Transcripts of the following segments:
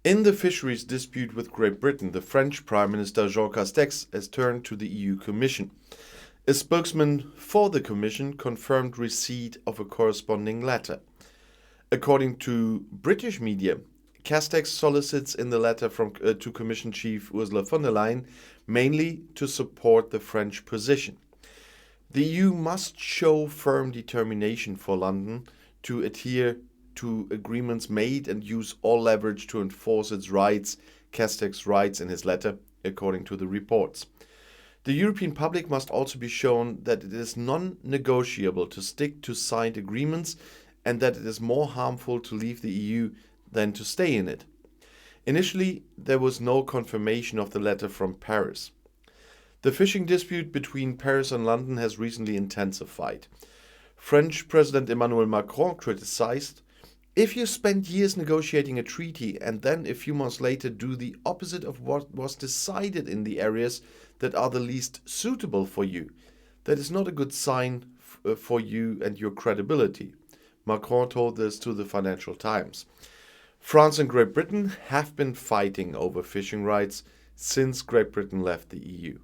In the fisheries dispute with Great Britain, the French Prime Minister Jean Castex has turned to the EU Commission. A spokesman for the Commission confirmed receipt of a corresponding letter. According to British media, Castex solicits in the letter to Commission Chief Ursula von der Leyen mainly to support the French position. The EU must show firm determination for London to adhere to agreements made and use all leverage to enforce its rights, Castex writes in his letter, according to the reports. The European public must also be shown that it is non-negotiable to stick to signed agreements and that it is more harmful to leave the EU than to stay in it. Initially, there was no confirmation of the letter from Paris. The fishing dispute between Paris and London has recently intensified. French President Emmanuel Macron criticized, "If you spend years negotiating a treaty and then a few months later do the opposite of what was decided in the areas that are the least suitable for you, that is not a good sign for you and your credibility." Macron told this to the Financial Times. France and Great Britain have been fighting over fishing rights since Great Britain left the EU.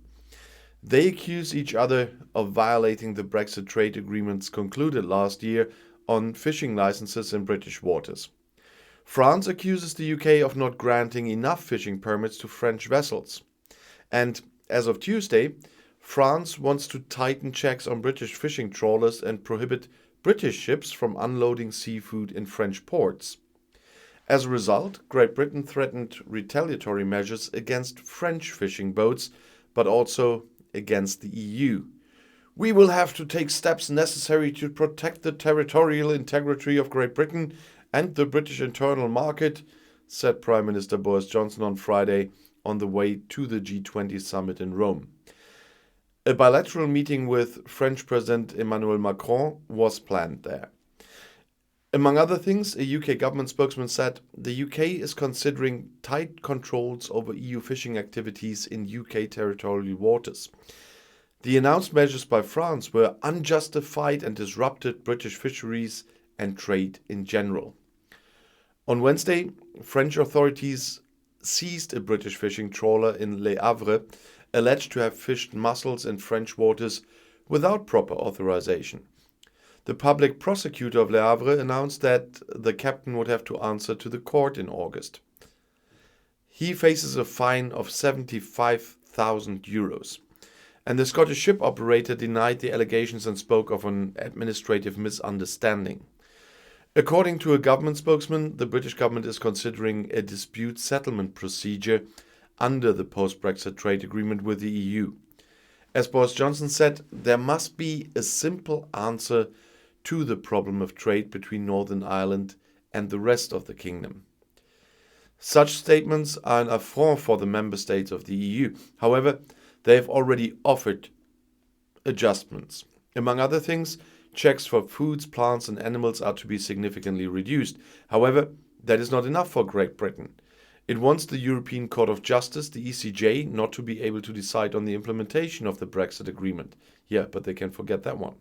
They accuse each other of violating the Brexit trade agreements concluded last year on fishing licenses in British waters. France accuses the UK of not granting enough fishing permits to French vessels. And as of Tuesday, France wants to tighten checks on British fishing trawlers and prohibit British ships from unloading seafood in French ports. As a result, Great Britain threatened retaliatory measures against French fishing boats, but also against the EU. "We will have to take steps necessary to protect the territorial integrity of Great Britain and the British internal market," said Prime Minister Boris Johnson on Friday on the way to the G20 summit in Rome. A bilateral meeting with French President Emmanuel Macron was planned there. Among other things, a UK government spokesman said the UK is considering tight controls over EU fishing activities in UK territorial waters. The announced measures by France were unjustified and disrupted British fisheries and trade in general. On Wednesday, French authorities seized a British fishing trawler in Le Havre, alleged to have fished mussels in French waters without proper authorization. The public prosecutor of Le Havre announced that the captain would have to answer to the court in August. He faces a fine of €75,000. And the Scottish ship operator denied the allegations and spoke of an administrative misunderstanding. According to a government spokesman, the British government is considering a dispute settlement procedure under the post-Brexit trade agreement with the EU. As Boris Johnson said, there must be a simple answer to the problem of trade between Northern Ireland and the rest of the kingdom. Such statements are an affront for the member states of the EU. However, they have already offered adjustments. Among other things, checks for foods, plants and animals are to be significantly reduced. However, that is not enough for Great Britain. It wants the European Court of Justice, the ECJ, not to be able to decide on the implementation of the Brexit agreement. Yeah, but they can forget that one.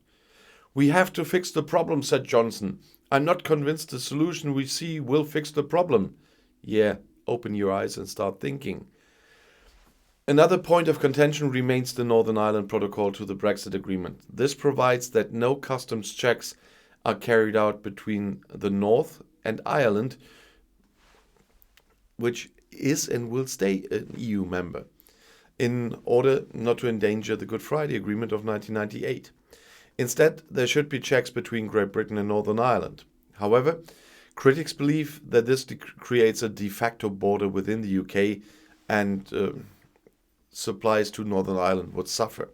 "We have to fix the problem," said Johnson. "I'm not convinced the solution we see will fix the problem." Yeah, open your eyes and start thinking. Another point of contention remains the Northern Ireland Protocol to the Brexit agreement. This provides that no customs checks are carried out between the North and Ireland, which is and will stay an EU member, in order not to endanger the Good Friday Agreement of 1998. Instead, there should be checks between Great Britain and Northern Ireland. However, critics believe that this creates a de facto border within the UK and supplies to Northern Ireland would suffer.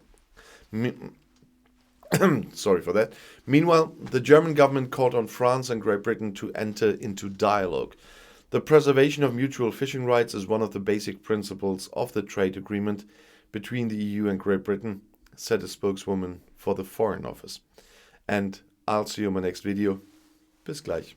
Sorry for that. Meanwhile, the German government called on France and Great Britain to enter into dialogue. The preservation of mutual fishing rights is one of the basic principles of the trade agreement between the EU and Great Britain, said a spokeswoman for the Foreign Office. And I'll see you in my next video. Bis gleich.